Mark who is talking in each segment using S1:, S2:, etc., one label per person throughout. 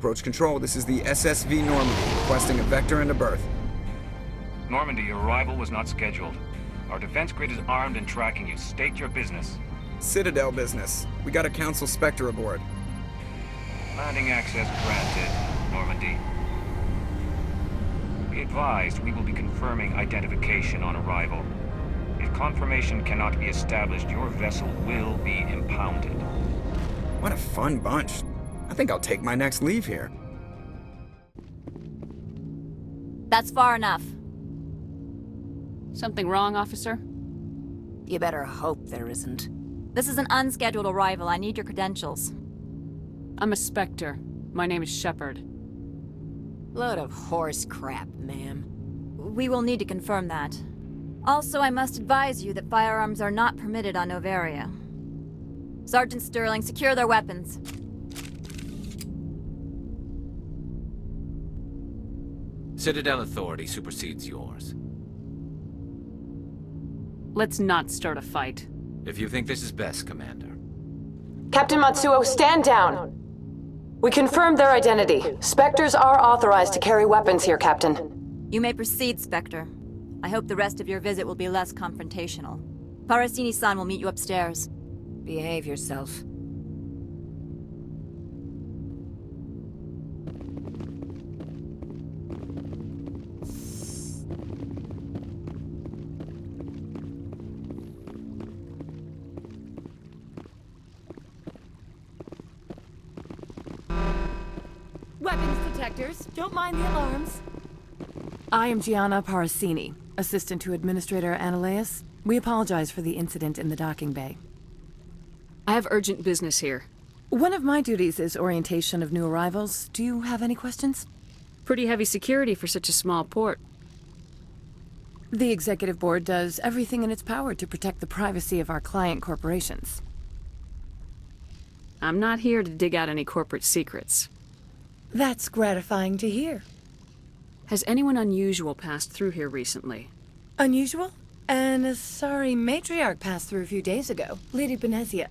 S1: approach control. This is the SSV Normandy, requesting a vector and a berth.
S2: Normandy, your arrival was not scheduled. Our defense grid is armed and tracking you. State your business.
S1: Citadel business. We got a Council Spectre aboard.
S2: Landing access granted, Normandy. Be advised, we will be confirming identification on arrival. If confirmation cannot be established, your vessel will be impounded.
S1: What a fun bunch. I think I'll take my next leave here.
S3: That's far enough.
S4: Something wrong, officer?
S3: You better hope there isn't. This is an unscheduled arrival. I need your credentials.
S4: I'm a Spectre. My name is Shepard.
S3: Load of horse crap, ma'am. We will need to confirm that. Also, I must advise you that firearms are not permitted on Noveria. Sergeant Sterling, secure their weapons.
S5: Citadel authority supersedes yours.
S4: Let's not start a fight.
S5: If you think this is best, Commander.
S6: Captain Matsuo, stand down! We confirmed their identity. Spectres are authorized to carry weapons here, Captain.
S3: You may proceed, Spectre. I hope the rest of your visit will be less confrontational. Parasini-san will meet you upstairs. Behave yourself.
S7: Weapons detectors. Don't mind the alarms. I am Gianna Parasini, assistant to Administrator Analeas. We apologize for the incident in the docking bay.
S4: I have urgent business here.
S7: One of my duties is orientation of new arrivals. Do you have any questions?
S4: Pretty heavy security for such a small port.
S7: The Executive Board does everything in its power to protect the privacy of our client corporations.
S4: I'm not here to dig out any corporate secrets.
S7: That's gratifying to hear.
S4: Has anyone unusual passed through here recently?
S7: Unusual? And a sorry matriarch passed through a few days ago. Lady Benezia.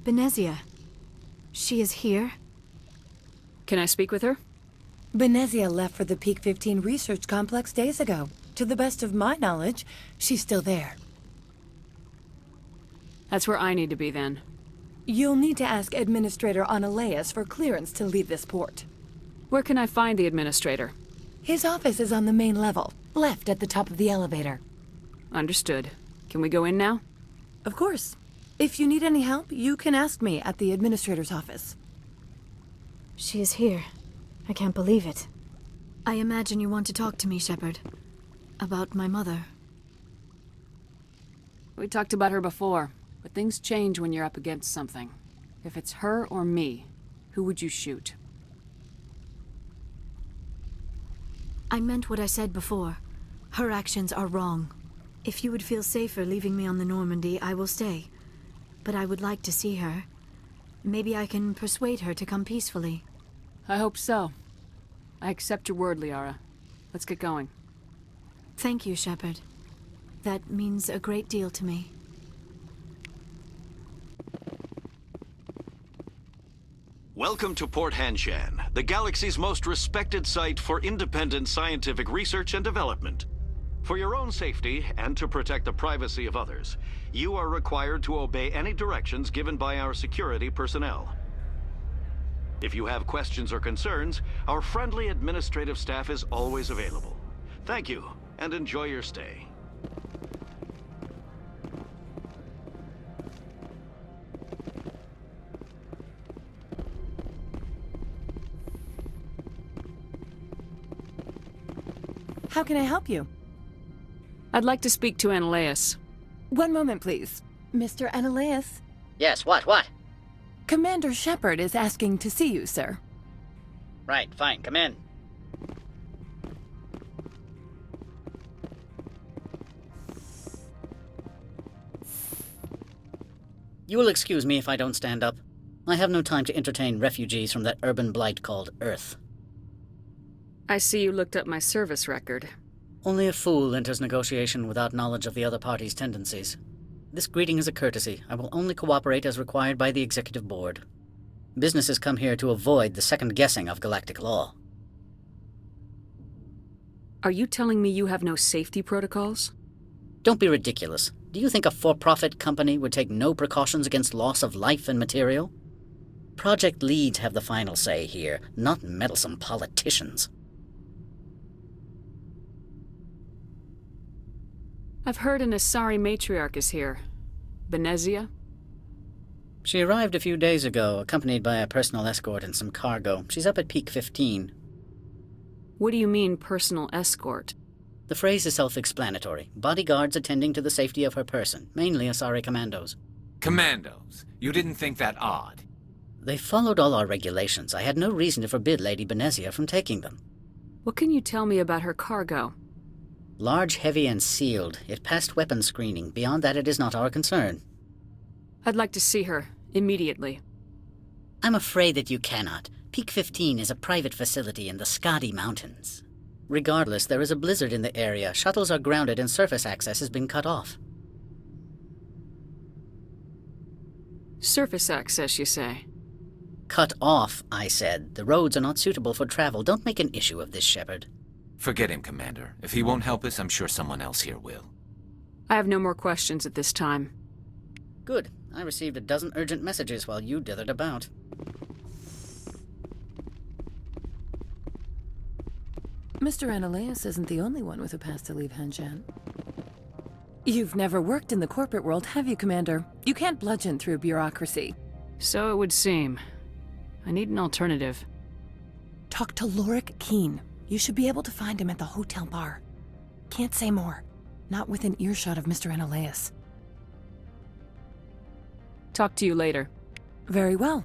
S3: Benezia. She is here?
S4: Can I speak with her?
S7: Benezia left for the Peak 15 research complex days ago. To the best of my knowledge, she's still there.
S4: That's where I need to be then.
S7: You'll need to ask Administrator Analeas for clearance to leave this port.
S4: Where can I find the Administrator?
S7: His office is on the main level, left at the top of the elevator.
S4: Understood. Can we go in now?
S7: Of course. If you need any help, you can ask me at the Administrator's office.
S8: She is here. I can't believe it. I imagine you want to talk to me, Shepard. About my mother.
S4: We talked about her before, but things change when you're up against something. If it's her or me, who would you shoot?
S8: I meant what I said before. Her actions are wrong. If you would feel safer leaving me on the Normandy, I will stay. But I would like to see her. Maybe I can persuade her to come peacefully.
S4: I hope so. I accept your word, Liara. Let's get going.
S8: Thank you, Shepard. That means a great deal to me.
S9: Welcome to Port Hanshan, the galaxy's most respected site for independent scientific research and development. For your own safety and to protect the privacy of others, you are required to obey any directions given by our security personnel. If you have questions or concerns, our friendly administrative staff is always available. Thank you, and enjoy your stay.
S7: How can I help you?
S4: I'd like to speak to Analeas.
S7: One moment, please. Mr. Analeas?
S10: Yes, what?
S7: Commander Shepard is asking to see you, sir.
S10: Right, fine, come in. You will excuse me if I don't stand up. I have no time to entertain refugees from that urban blight called Earth.
S4: I see you looked up my service record.
S10: Only a fool enters negotiation without knowledge of the other party's tendencies. This greeting is a courtesy. I will only cooperate as required by the Executive Board. Businesses come here to avoid the second guessing of galactic law.
S4: Are you telling me you have no safety protocols?
S10: Don't be ridiculous. Do you think a for-profit company would take no precautions against loss of life and material? Project leads have the final say here, not meddlesome politicians.
S4: I've heard an Asari matriarch is here. Benezia?
S10: She arrived a few days ago, accompanied by a personal escort and some cargo. She's up at Peak 15.
S4: What do you mean, personal escort?
S10: The phrase is self-explanatory. Bodyguards attending to the safety of her person, mainly Asari commandos.
S5: Commandos? You didn't think that odd?
S10: They followed all our regulations. I had no reason to forbid Lady Benezia from taking them.
S4: What can you tell me about her cargo?
S10: Large, heavy, and sealed. It passed weapons screening. Beyond that, it is not our concern.
S4: I'd like to see her, immediately.
S10: I'm afraid that you cannot. Peak 15 is a private facility in the Skadi Mountains. Regardless, there is a blizzard in the area. Shuttles are grounded and surface access has been cut off.
S4: Surface access, you say?
S10: Cut off, I said. The roads are not suitable for travel. Don't make an issue of this, Shepard.
S5: Forget him, Commander. If he won't help us, I'm sure someone else here will.
S4: I have no more questions at this time.
S10: Good. I received a dozen urgent messages while you dithered about.
S7: Mr. Analeas isn't the only one with a pass to leave Hanshan. You've never worked in the corporate world, have you, Commander? You can't bludgeon through bureaucracy.
S4: So it would seem. I need an alternative.
S7: Talk to Lorik Keen. You should be able to find him at the hotel bar. Can't say more. Not within earshot of Mr. Analeas.
S4: Talk to you later.
S7: Very well.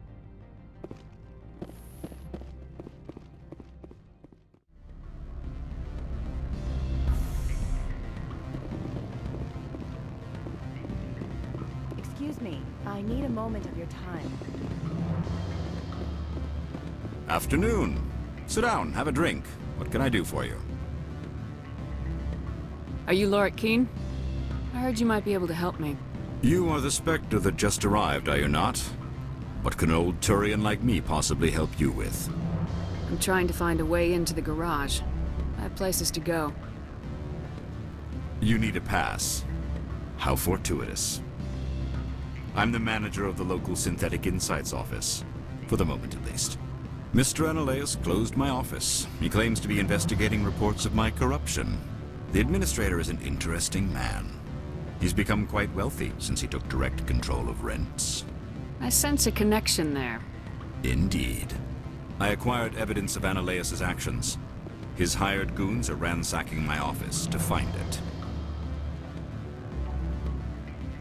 S11: Excuse me, I need a moment of your time.
S12: Afternoon. Sit down, have a drink. What can I do for you?
S4: Are you Lorik Keen? I heard you might be able to help me.
S12: You are the Spectre that just arrived, are you not? What can an old Turian like me possibly help you with?
S4: I'm trying to find a way into the garage. I have places to go.
S12: You need a pass. How fortuitous. I'm the manager of the local Synthetic Insights office. For the moment, at least. Mr. Analeas closed my office. He claims to be investigating reports of my corruption. The administrator is an interesting man. He's become quite wealthy since he took direct control of rents.
S4: I sense a connection there.
S12: Indeed. I acquired evidence of Analeas' actions. His hired goons are ransacking my office to find it.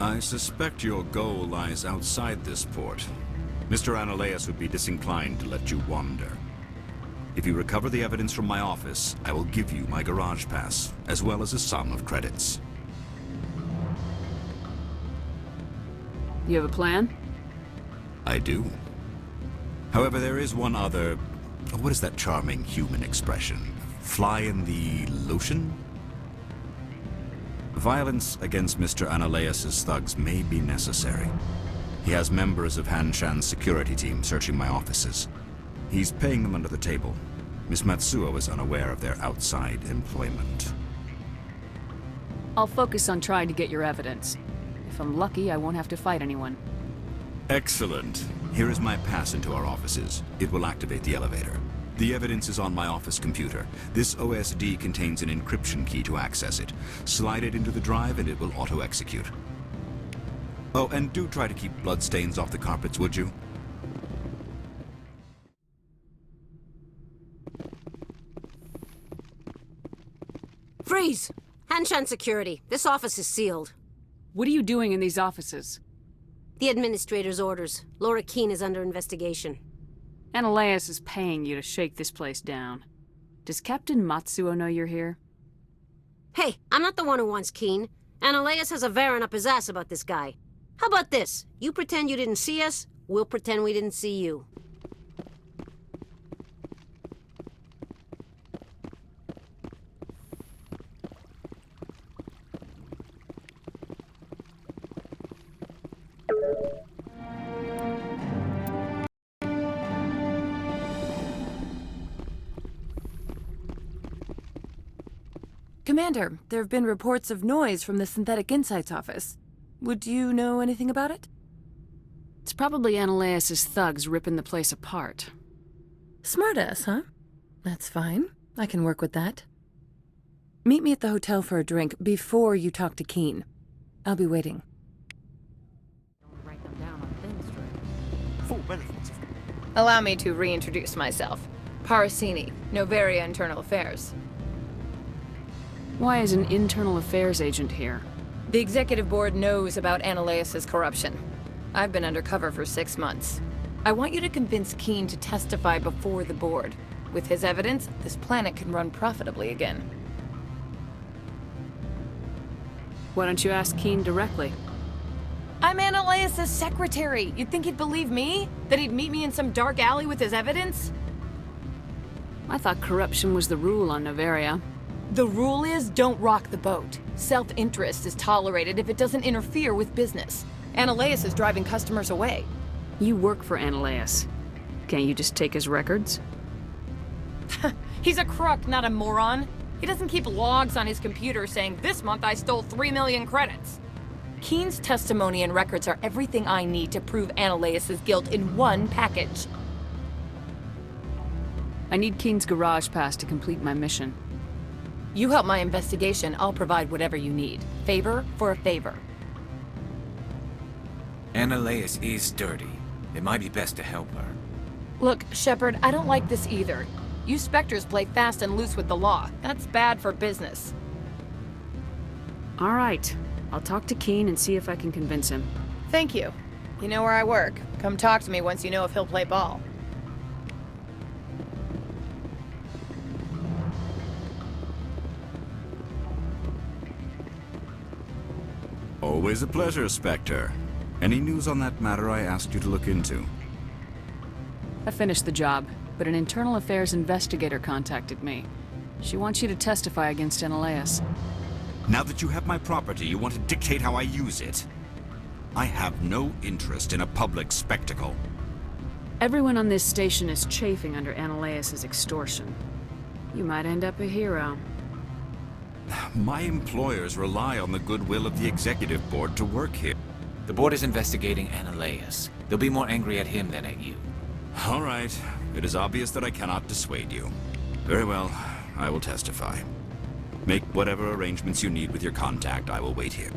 S12: I suspect your goal lies outside this port. Mr. Analeas would be disinclined to let you wander. If you recover the evidence from my office, I will give you my garage pass, as well as a sum of credits.
S4: You have a plan?
S12: I do. However, there is one other... What is that charming human expression? Fly in the lotion? Violence against Mr. Analeas' thugs may be necessary. He has members of Hanshan's security team searching my offices. He's paying them under the table. Miss Matsuo is unaware of their outside employment.
S4: I'll focus on trying to get your evidence. If I'm lucky, I won't have to fight anyone.
S12: Excellent. Here is my pass into our offices. It will activate the elevator. The evidence is on my office computer. This OSD contains an encryption key to access it. Slide it into the drive and it will auto-execute. Oh, and do try to keep bloodstains off the carpets, would you?
S13: Freeze! Hanshan security. This office is sealed.
S4: What are you doing in these offices?
S13: The administrator's orders. Laura Keene is under investigation.
S4: Analeas is paying you to shake this place down. Does Captain Matsuo know you're here?
S13: Hey, I'm not the one who wants Keene. Analeas has a Varen up his ass about this guy. How about this? You pretend you didn't see us, we'll pretend we didn't see you.
S7: Commander, there have been reports of noise from the Synthetic Insights office. Would you know anything about it?
S4: It's probably Ananias' thugs ripping the place apart.
S7: Smartass, huh? That's fine. I can work with that. Meet me at the hotel for a drink before you talk to Keen. I'll be waiting.
S14: Allow me to reintroduce myself. Parasini, Noveria Internal Affairs.
S4: Why is an internal affairs agent here?
S14: The executive board knows about Ananias' corruption. I've been undercover for 6 months. I want you to convince Keen to testify before the board. With his evidence, this planet can run profitably again.
S4: Why don't you ask Keen directly?
S14: I'm Ananias' secretary. You'd think he'd believe me? That he'd meet me in some dark alley with his evidence?
S4: I thought corruption was the rule on Noveria.
S14: The rule is, don't rock the boat. Self-interest is tolerated if it doesn't interfere with business. Ananias is driving customers away.
S4: You work for Ananias. Can't you just take his records?
S14: He's a crook, not a moron. He doesn't keep logs on his computer saying, this month I stole 3 million credits. Keen's testimony and records are everything I need to prove Ananias' guilt in one package.
S4: I need Keen's garage pass to complete my mission.
S14: You help my investigation, I'll provide whatever you need. Favor for a favor.
S5: Ananias is dirty. It might be best to help her.
S14: Look, Shepard, I don't like this either. You Spectres play fast and loose with the law. That's bad for business.
S4: All right. I'll talk to Keen and see if I can convince him.
S14: Thank you. You know where I work. Come talk to me once you know if he'll play ball.
S12: Always a pleasure, Spectre. Any news on that matter I asked you to look into?
S4: I finished the job, but an internal affairs investigator contacted me. She wants you to testify against Ananias.
S12: Now that you have my property, you want to dictate how I use it. I have no interest in a public spectacle.
S4: Everyone on this station is chafing under Ananias' extortion. You might end up a hero.
S12: My employers rely on the goodwill of the executive board to work here.
S5: The board is investigating Ananias. They'll be more angry at him than at you.
S12: All right. It is obvious that I cannot dissuade you. Very well. I will testify. Make whatever arrangements you need with your contact. I will wait here.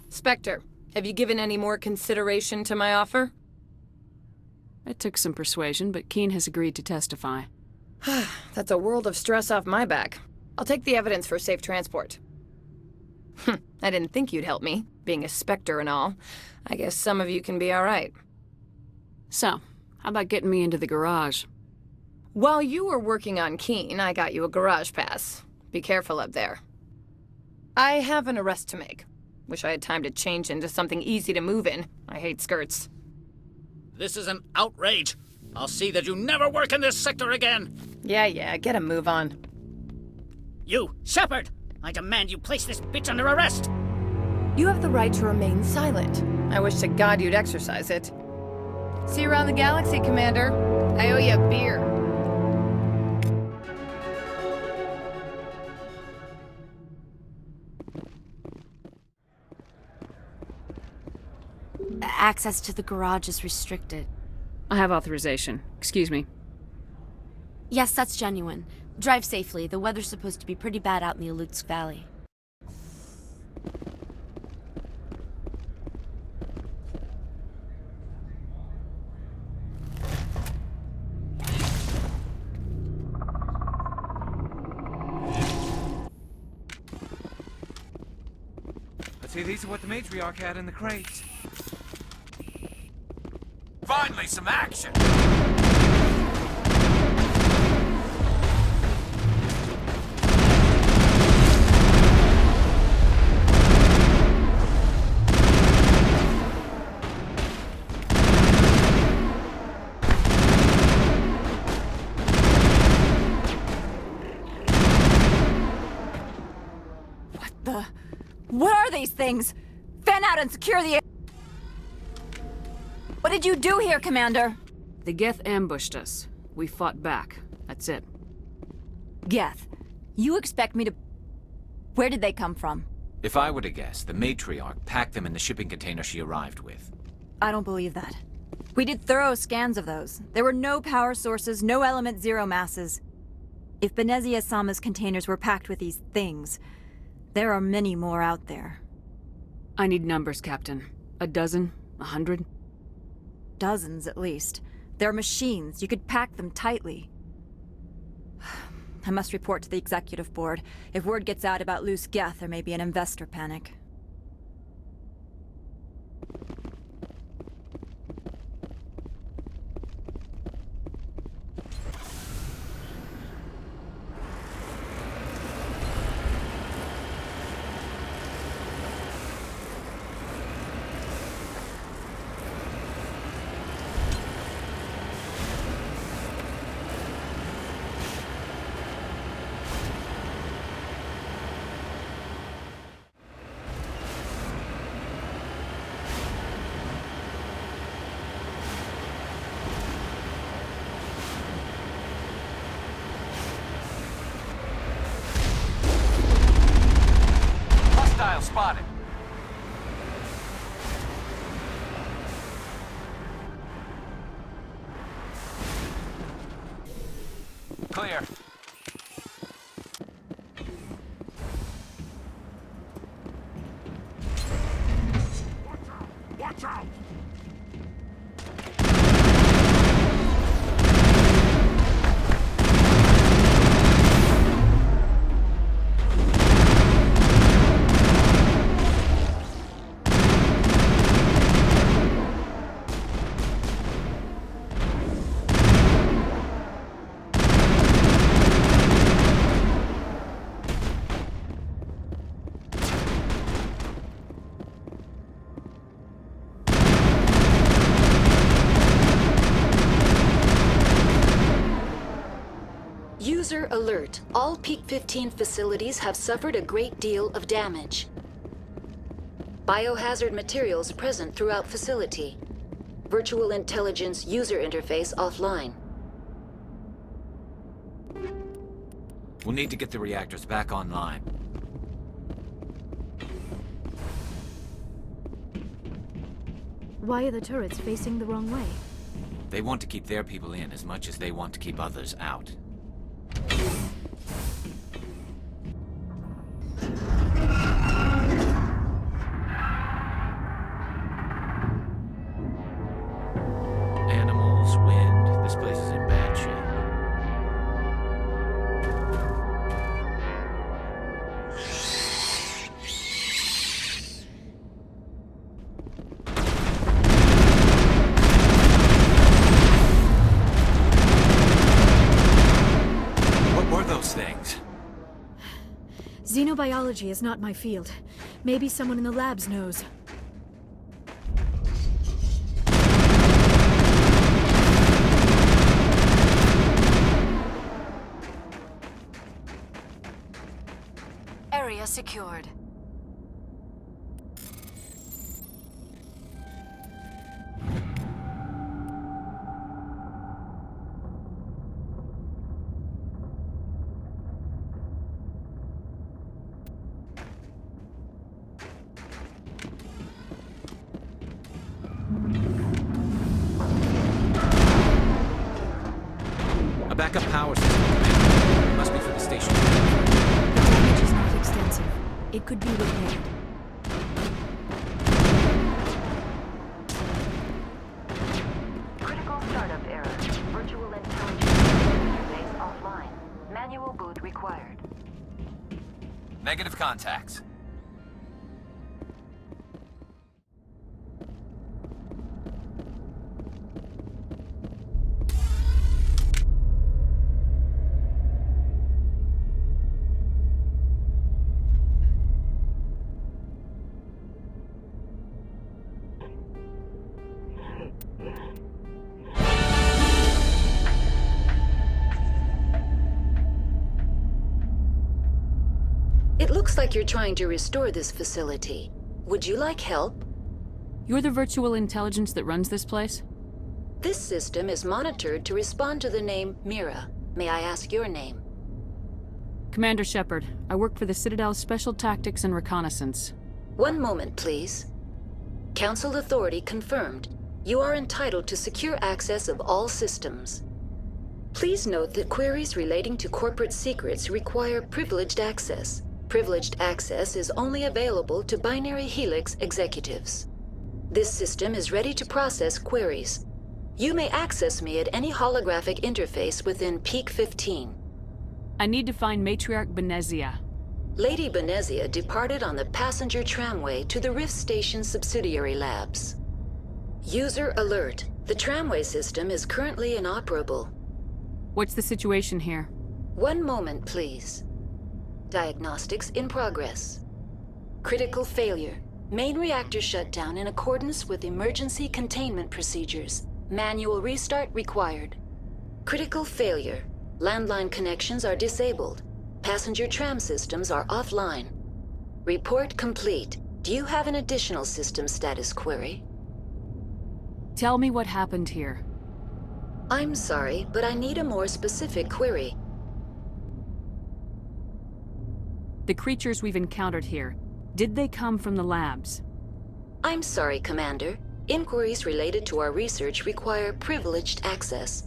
S14: Spectre, have you given any more consideration to my offer?
S4: It took some persuasion, but Keen has agreed to testify.
S14: That's a world of stress off my back. I'll take the evidence for safe transport. I didn't think you'd help me, being a Spectre and all. I guess some of you can be all right.
S4: So, how about getting me into the garage?
S14: While you were working on Keen, I got you a garage pass. Be careful up there. I have an arrest to make. Wish I had time to change into something easy to move in. I hate skirts.
S10: This is an outrage. I'll see that you never work in this sector again.
S14: Yeah, get a move on.
S10: You, Shepard! I demand you place this bitch under arrest!
S14: You have the right to remain silent. I wish to God you'd exercise it. See you around the galaxy, Commander. I owe you a beer.
S3: Access to the garage is restricted.
S4: I have authorization. Excuse me.
S3: Yes, that's genuine. Drive safely. The weather's supposed to be pretty bad out in the Alutsk Valley.
S1: Let's see, these are what the matriarch had in the crates.
S5: Finally, some action!
S3: What are these things? Fan out and secure the... What did you do here, Commander?
S4: The Geth ambushed us. We fought back. I That's it.
S3: Geth, you expect me to... Where did they come from?
S5: If I were to guess, the matriarch packed them in the shipping container she arrived with.
S3: I don't believe that. We did thorough scans of those. There were no power sources, no element zero masses. If Benezia-sama's containers were packed with these things, there are many more out there.
S4: I need numbers, Captain. A dozen? 100?
S3: Dozens, at least. They're machines. You could pack them tightly. I must report to the executive board. If word gets out about loose Geth, there may be an investor panic.
S5: Hostile spotted. Clear.
S15: Watch out!
S16: User alert. All Peak 15 facilities have suffered a great deal of damage. Biohazard materials present throughout facility. Virtual intelligence user interface offline.
S5: We'll need to get the reactors back online.
S8: Why are the turrets facing the wrong way?
S5: They want to keep their people in as much as they want to keep others out. Animals, wind, this place is in bad shape. What were those things?
S8: Xenobiology is not my field. Maybe someone in the labs knows.
S16: Area secured.
S5: A backup power system. It must be for the station.
S8: The damage is not extensive. It could be repaired.
S16: Critical startup error. Virtual intelligence interface offline. Manual boot required.
S5: Negative contacts.
S16: It looks like you're trying to restore this facility. Would you like help?
S4: You're the virtual intelligence that runs this place?
S16: This system is monitored to respond to the name Mira.
S15: May I ask your name?
S4: Commander Shepard. I work for the Citadel's Special Tactics and Reconnaissance.
S15: One moment, please. Council authority confirmed. You are entitled to secure access of all systems. Please note that queries relating to corporate secrets require privileged access. Privileged access is only available to Binary Helix executives. This system is ready to process queries. You may access me at any holographic interface within Peak 15.
S4: I need to find Matriarch Benezia.
S15: Lady Benezia departed on the passenger tramway to the Rift Station subsidiary labs. User alert. The tramway system is currently inoperable.
S4: What's the situation here?
S15: One moment, please. Diagnostics in progress. Critical failure. Main reactor shut down in accordance with emergency containment procedures. Manual restart required. Critical failure. Landline connections are disabled. Passenger tram systems are offline. Report complete. Do you have an additional system status query?
S4: Tell me what happened here.
S15: I'm sorry, but I need a more specific query.
S4: The creatures we've encountered here, did they come from the labs?
S15: I'm sorry, Commander. Inquiries related to our research require privileged access.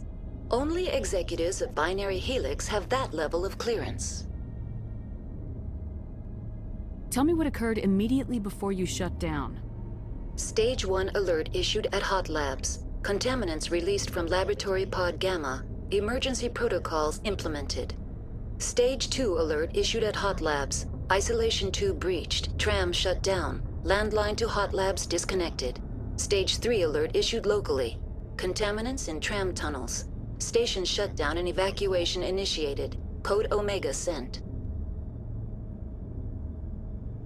S15: Only executives of Binary Helix have that level of clearance.
S4: Tell me what occurred immediately before you shut down.
S15: Stage 1 alert issued at Hot Labs. Contaminants released from Laboratory Pod Gamma. Emergency protocols implemented. Stage 2 alert issued at Hot Labs. Isolation tube breached. Tram shut down. Landline to Hot Labs disconnected. Stage 3 alert issued locally. Contaminants in tram tunnels. Station shutdown and evacuation initiated. Code Omega sent.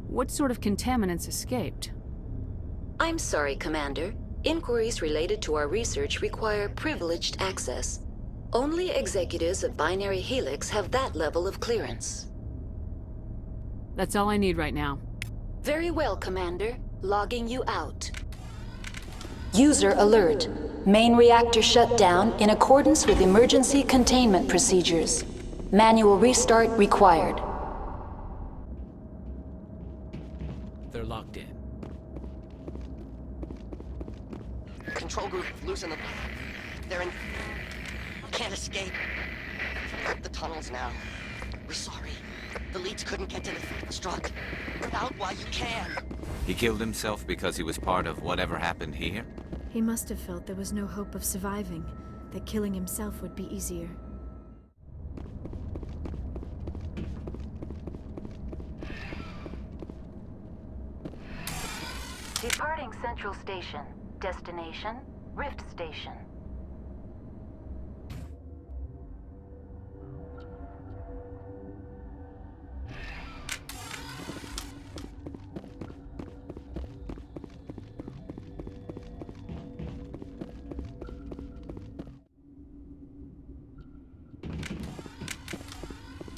S4: What sort of contaminants escaped?
S15: I'm sorry, Commander. Inquiries related to our research require privileged access. Only executives of Binary Helix have that level of clearance.
S4: That's all I need right now.
S15: Very well, Commander. Logging you out. User alert. Main reactor shut down in accordance with emergency containment procedures. Manual restart required.
S5: They're locked in.
S17: Control group, loosen them. They're in... Can't escape. The tunnels now. We're sorry. The leads couldn't get to the struck. Get out while you can.
S5: He killed himself because he was part of whatever happened here?
S8: He must have felt there was no hope of surviving, that killing himself would be easier.
S16: Departing Central Station. Destination, Rift Station.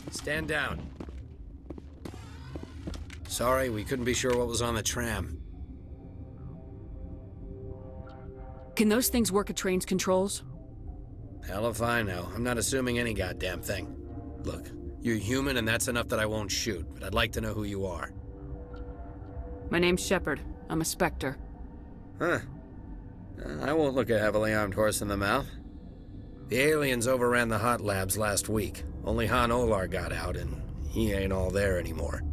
S18: Stand down. Sorry, we couldn't be sure what was on the tram.
S4: Can those things work at train's controls?
S18: Hell if I know. I'm not assuming any goddamn thing. Look, you're human and that's enough that I won't shoot, but I'd like to know who you are.
S4: My name's Shepard. I'm a Spectre.
S18: Huh. I won't look a heavily armed horse in the mouth. The aliens overran the Hot Labs last week. Only Han Olar got out, and he ain't all there anymore.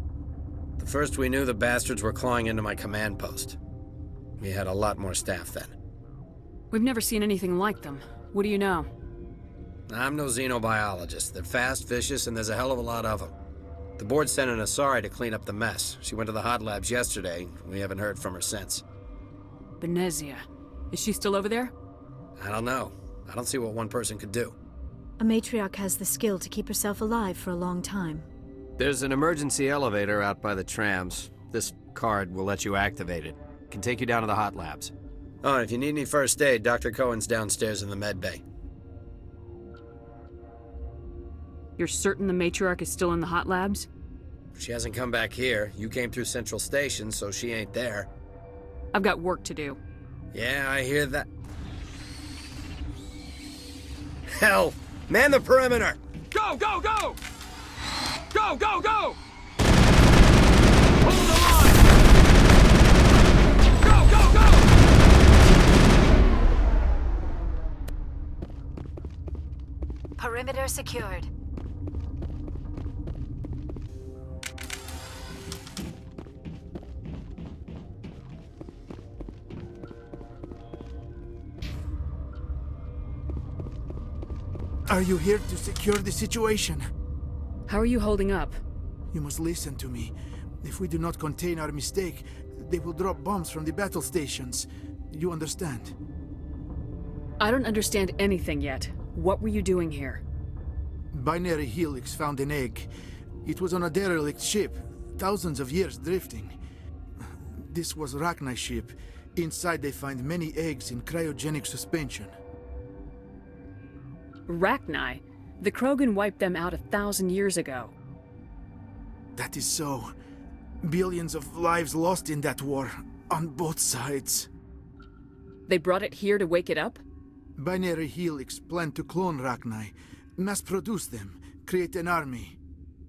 S18: The first we knew, the bastards were clawing into my command post. We had a lot more staff then.
S4: We've never seen anything like them. What do you know?
S18: I'm no xenobiologist. They're fast, vicious, and there's a hell of a lot of them. The board sent an Asari to clean up the mess. She went to the Hot Labs yesterday. We haven't heard from her since.
S4: Benezia. Is she still over there?
S18: I don't know. I don't see what one person could do.
S8: A matriarch has the skill to keep herself alive for a long time.
S18: There's an emergency elevator out by the trams. This card will let you activate it. Can take you down to the Hot Labs. Oh, and if you need any first aid, Dr. Cohen's downstairs in the med bay.
S4: You're certain the matriarch is still in the Hot Labs?
S18: She hasn't come back here. You came through Central Station, so she ain't there.
S4: I've got work to do.
S18: Yeah, I hear that. Hell! Man the perimeter!
S19: Go, go, go! Go, go, go! Hold the line! Go, go, go!
S8: Perimeter secured.
S20: Are you here to secure the situation?
S4: How are you holding up?
S20: You must listen to me. If we do not contain our mistake, they will drop bombs from the battle stations. You understand?
S4: I don't understand anything yet. What were you doing here?
S20: Binary Helix found an egg. It was on a derelict ship, thousands of years drifting. This was Rachni's ship. Inside they find many eggs in cryogenic suspension.
S4: Rachni? The Krogan wiped them out 1,000 years ago.
S20: That is so. Billions of lives lost in that war, on both sides.
S4: They brought it here to wake it up?
S20: Binary Helix planned to clone Rachni, mass-produce them, create an army.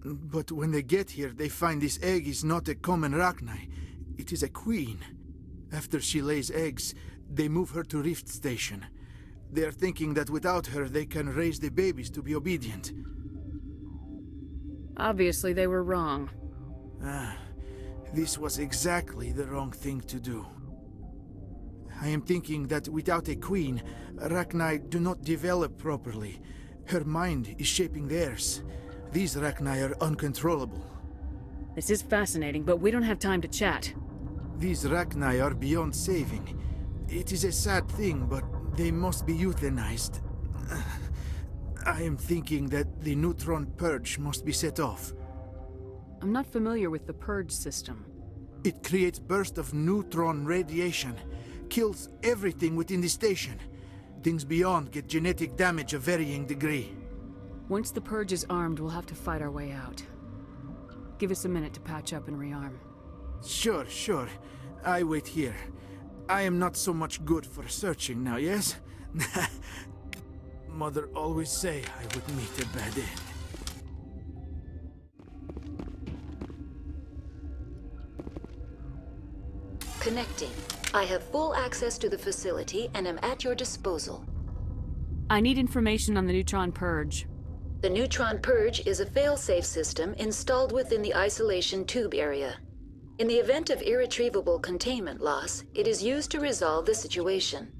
S20: But when they get here, they find this egg is not a common Rachni. It is a queen. After she lays eggs, they move her to Rift Station. They are thinking that without her, they can raise the babies to be obedient.
S4: Obviously, they were wrong.
S20: This was exactly the wrong thing to do. I am thinking that without a queen, Rachni do not develop properly. Her mind is shaping theirs. These Rachni are uncontrollable.
S4: This is fascinating, but we don't have time to chat.
S20: These Rachni are beyond saving. It is a sad thing, but they must be euthanized. I am thinking that the neutron purge must be set off.
S4: I'm not familiar with the purge system.
S20: It creates bursts of neutron radiation, kills everything within the station. Things beyond get genetic damage of varying degree.
S4: Once the purge is armed, we'll have to fight our way out. Give us a minute to patch up and rearm.
S20: Sure, sure. I wait here. I am not so much good for searching now, yes? Mother always say I would meet a bad end.
S15: Connecting. I have full access to the facility and am at your disposal.
S4: I need information on the neutron purge.
S15: The neutron purge is a fail-safe system installed within the isolation tube area. In the event of irretrievable containment loss, it is used to resolve the situation.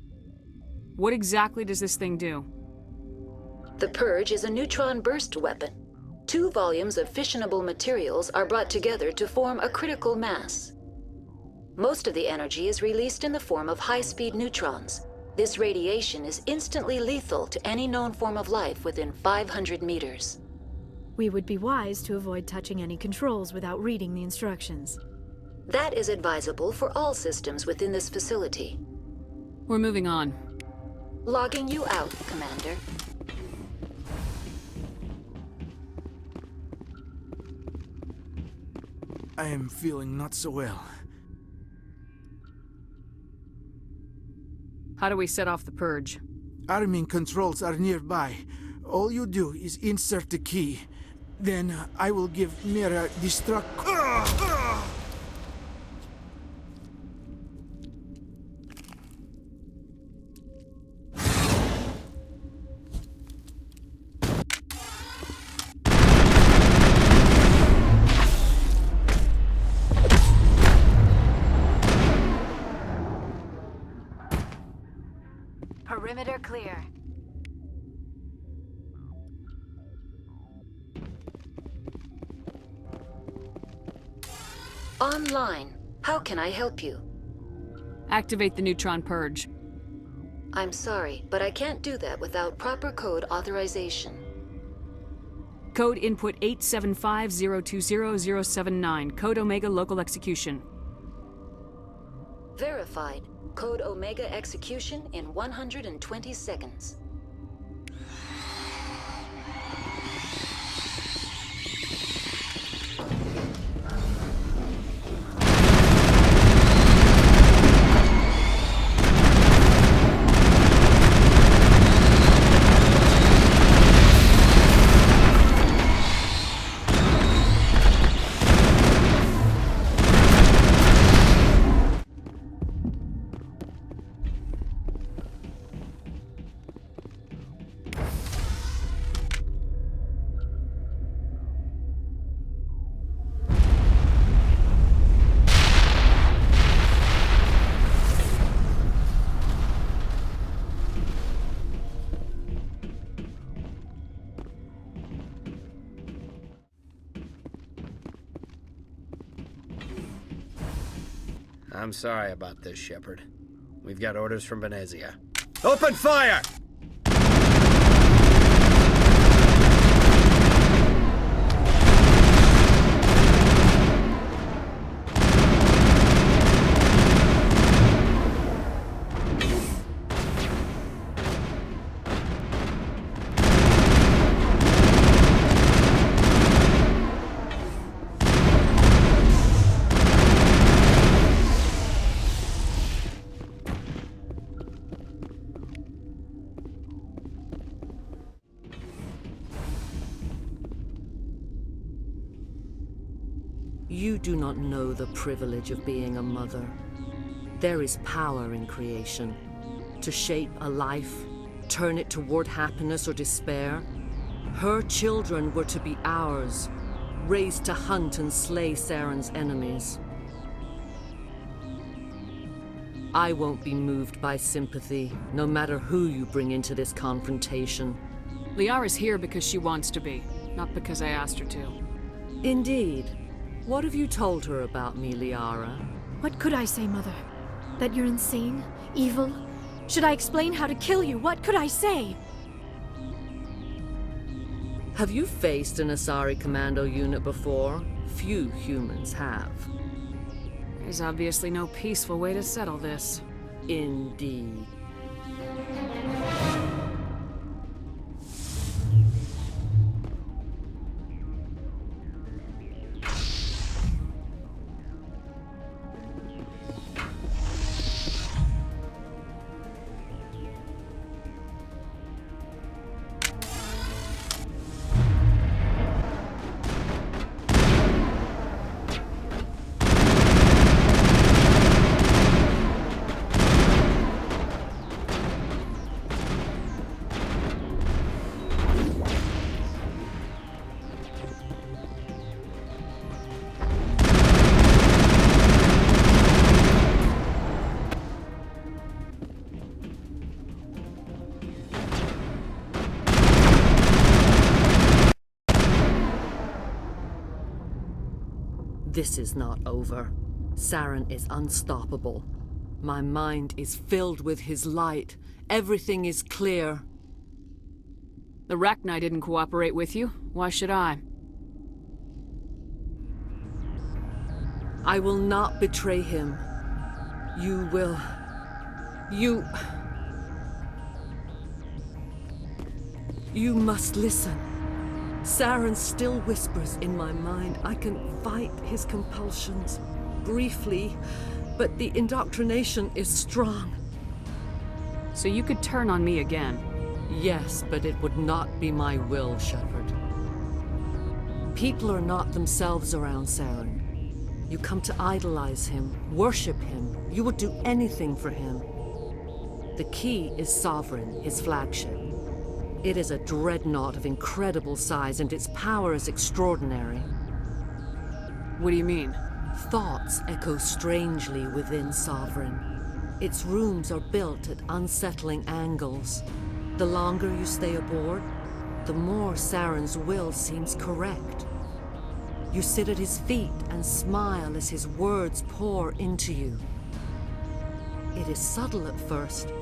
S4: What exactly does this thing do?
S15: The purge is a neutron burst weapon. 2 volumes of fissionable materials are brought together to form a critical mass. Most of the energy is released in the form of high-speed neutrons. This radiation is instantly lethal to any known form of life within 500 meters.
S8: We would be wise to avoid touching any controls without reading the instructions.
S15: That is advisable for all systems within this facility.
S4: We're moving on.
S15: Logging you out, Commander.
S20: I am feeling not so well.
S4: How do we set off the purge?
S20: Arming controls are nearby. All you do is insert the key. Then I will give Mira destruct...
S8: Perimeter clear.
S15: Online. How can I help you?
S4: Activate the neutron purge.
S15: I'm sorry, but I can't do that without proper code authorization.
S4: Code input 875020079. Code Omega local execution.
S15: Verified. Code Omega execution in 120 seconds.
S18: I'm sorry about this, Shepard. We've got orders from Venezia. Open fire!
S21: You do not know the privilege of being a mother. There is power in creation. To shape a life, turn it toward happiness or despair. Her children were to be ours, raised to hunt and slay Saren's enemies. I won't be moved by sympathy, no matter who you bring into this confrontation.
S4: Liara's here because she wants to be, not because I asked her to.
S21: Indeed. What have you told her about me, Liara?
S8: What could I say, Mother? That you're insane? Evil? Should I explain how to kill you? What could I say?
S21: Have you faced an Asari commando unit before? Few humans have.
S4: There's obviously no peaceful way to settle this.
S21: Indeed. This is not over. Saren is unstoppable. My mind is filled with his light. Everything is clear.
S4: The Rachni didn't cooperate with you. Why should I?
S21: I will not betray him. You will... You must listen. Saren still whispers in my mind. I can fight his compulsions, briefly, but the indoctrination is strong.
S4: So you could turn on me again?
S21: Yes, but it would not be my will, Shepard. People are not themselves around Saren. You come to idolize him, worship him. You would do anything for him. The key is Sovereign, his flagship. It is a dreadnought of incredible size, and its power is extraordinary.
S4: What do you mean?
S21: Thoughts echo strangely within Sovereign. Its rooms are built at unsettling angles. The longer you stay aboard, the more Saren's will seems correct. You sit at his feet and smile as his words pour into you. It is subtle at first.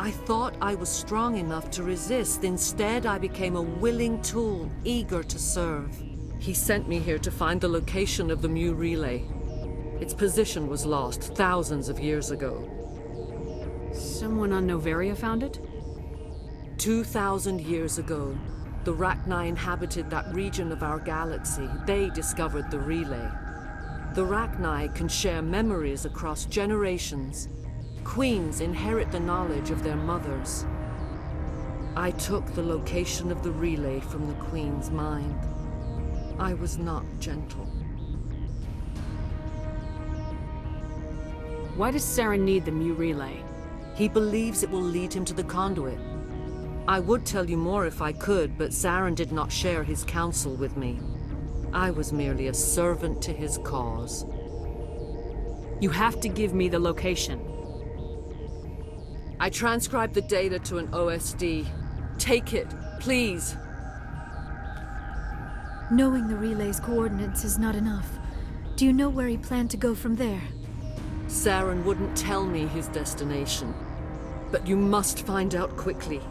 S21: I thought I was strong enough to resist. Instead, I became a willing tool, eager to serve. He sent me here to find the location of the Mu relay. Its position was lost thousands of years ago.
S4: Someone on Noveria found it?
S21: 2,000 years ago, the Rachni inhabited that region of our galaxy. They discovered the relay. The Rachni can share memories across generations. Queens inherit the knowledge of their mothers. I took the location of the relay from the Queen's mind. I was not gentle.
S4: Why does Saren need the Mu relay?
S21: He believes it will lead him to the conduit. I would tell you more if I could, but Saren did not share his counsel with me. I was merely a servant to his cause.
S4: You have to give me the location.
S21: I transcribed the data to an OSD. Take it, please.
S8: Knowing the relay's coordinates is not enough. Do you know where he planned to go from there?
S21: Saren wouldn't tell me his destination. But you must find out quickly.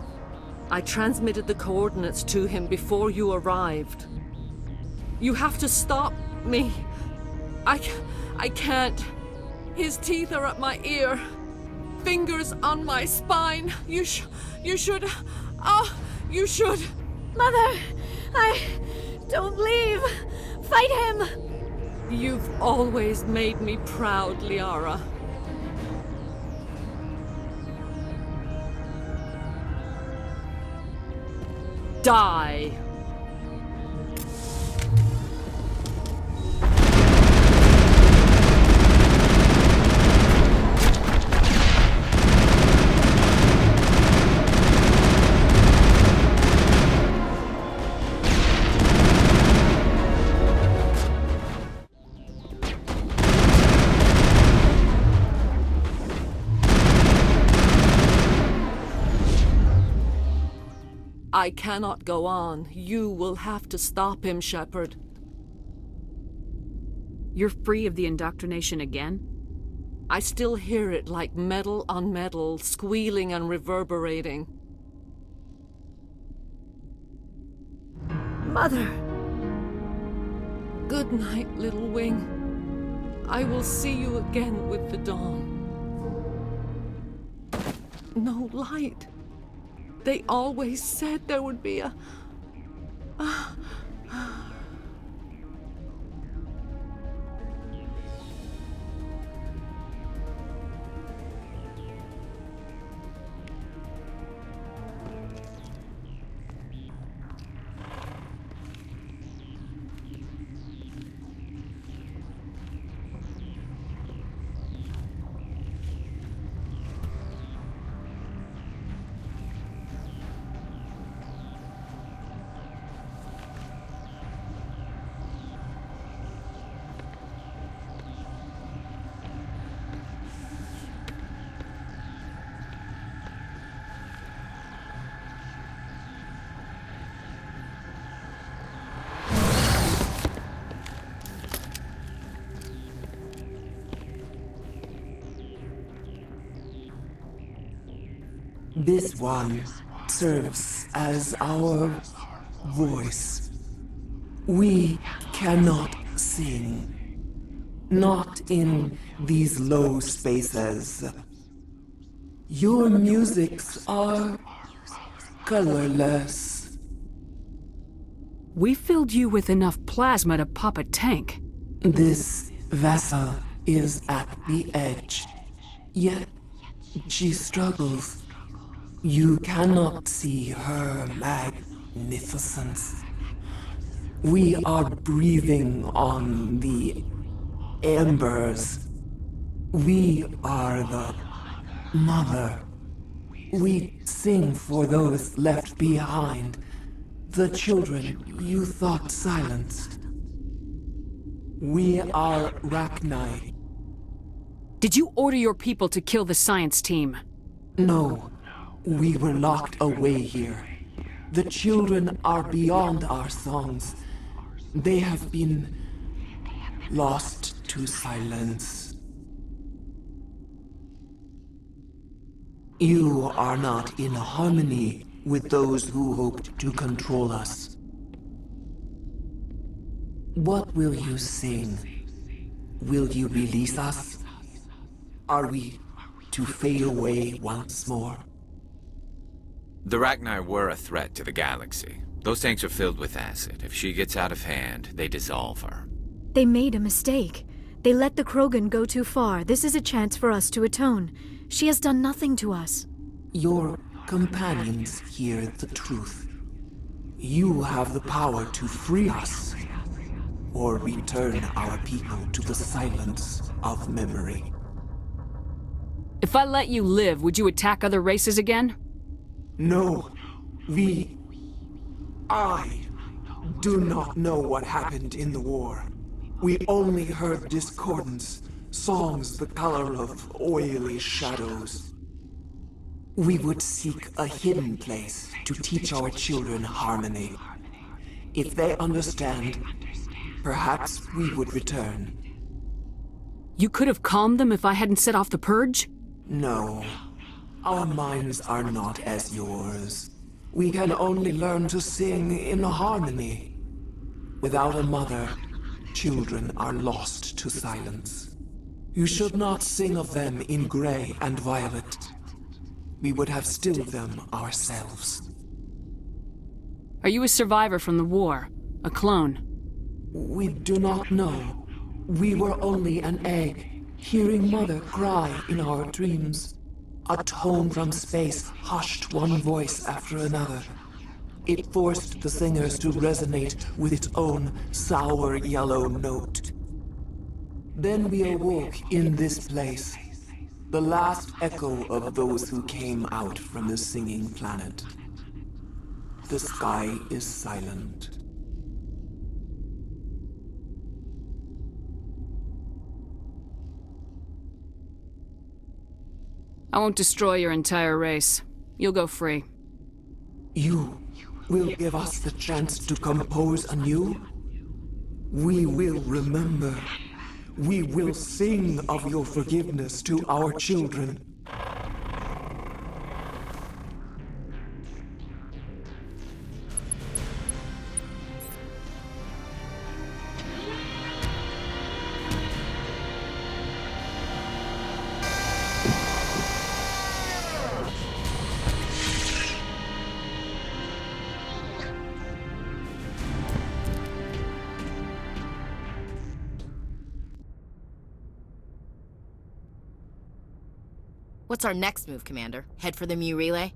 S21: I transmitted the coordinates to him before you arrived. You have to stop me. I can't. His teeth are at my ear. Fingers on my spine. You should. You should.
S8: Mother, don't leave. Fight him.
S21: You've always made me proud, Liara. Die. I cannot go on. You will have to stop him, Shepard.
S4: You're free of the indoctrination again?
S21: I still hear it like metal on metal, squealing and reverberating.
S8: Mother!
S21: Good night, little wing. I will see you again with the dawn. No light. They always said there would be a...
S2: This one serves as our voice. We cannot sing. Not in these low spaces. Your musics are colorless.
S4: We filled you with enough plasma to pop a tank.
S2: This vessel is at the edge. Yet she struggles. You cannot see her magnificence. We are breathing on the embers. We are the mother. We sing for those left behind, the children you thought silenced. We are Rachni.
S4: Did you order your people to kill the science team?
S2: No. We were locked away here. The children are beyond our songs. They have been lost to silence. You are not in harmony with those who hoped to control us. What will you sing? Will you release us? Are we to fade away once more?
S5: The Rachni were a threat to the galaxy. Those tanks are filled with acid. If she gets out of hand, they dissolve her.
S8: They made a mistake. They let the Krogan go too far. This is a chance for us to atone. She has done nothing to us.
S2: Your companions hear the truth. You have the power to free us, or return our people to the silence of memory.
S4: If I let you live, would you attack other races again?
S2: No, I do not know what happened in the war. We only heard discordance, songs the color of oily shadows. We would seek a hidden place to teach our children harmony. If they understand, perhaps we would return.
S4: You could have calmed them if I hadn't set off the purge?
S2: No. Our minds are not as yours. We can only learn to sing in harmony. Without a mother, children are lost to silence. You should not sing of them in gray and violet. We would have stilled them ourselves.
S4: Are you a survivor from the war? A clone?
S2: We do not know. We were only an egg, hearing Mother cry in our dreams. A tone from space hushed one voice after another. It forced the singers to resonate with its own sour yellow note. Then we awoke in this place, the last echo of those who came out from the singing planet. The sky is silent.
S4: I won't destroy your entire race. You'll go free.
S2: You will give us the chance to compose anew? We will remember. We will sing of your forgiveness to our children.
S6: What's our next move, Commander? Head for the Mu relay?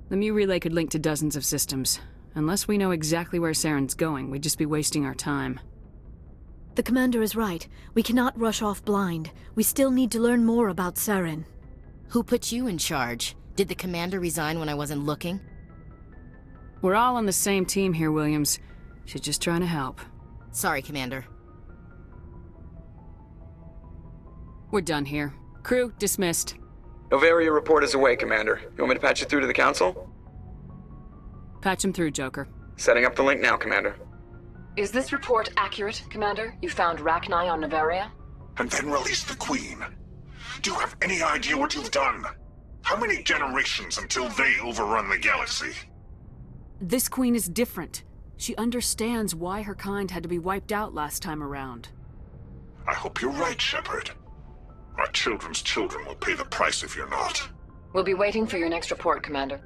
S4: The Mu relay could link to dozens of systems. Unless we know exactly where Saren's going, we'd just be wasting our time.
S8: The Commander is right. We cannot rush off blind. We still need to learn more about Saren.
S6: Who put you in charge? Did the Commander resign when I wasn't looking?
S4: We're all on the same team here, Williams. She's just trying to help.
S6: Sorry, Commander.
S4: We're done here. Crew, dismissed.
S1: Noveria report is away, Commander. You want me to patch it through to the Council?
S4: Patch him through, Joker.
S1: Setting up the link now, Commander.
S22: Is this report accurate, Commander? You found Rachni on Noveria?
S23: And then released the Queen. Do you have any idea what you've done? How many generations until they overrun the galaxy?
S4: This Queen is different. She understands why her kind had to be wiped out last time around.
S23: I hope you're right, Shepard. My children's children will pay the price if you're not.
S22: We'll be waiting for your next report, Commander.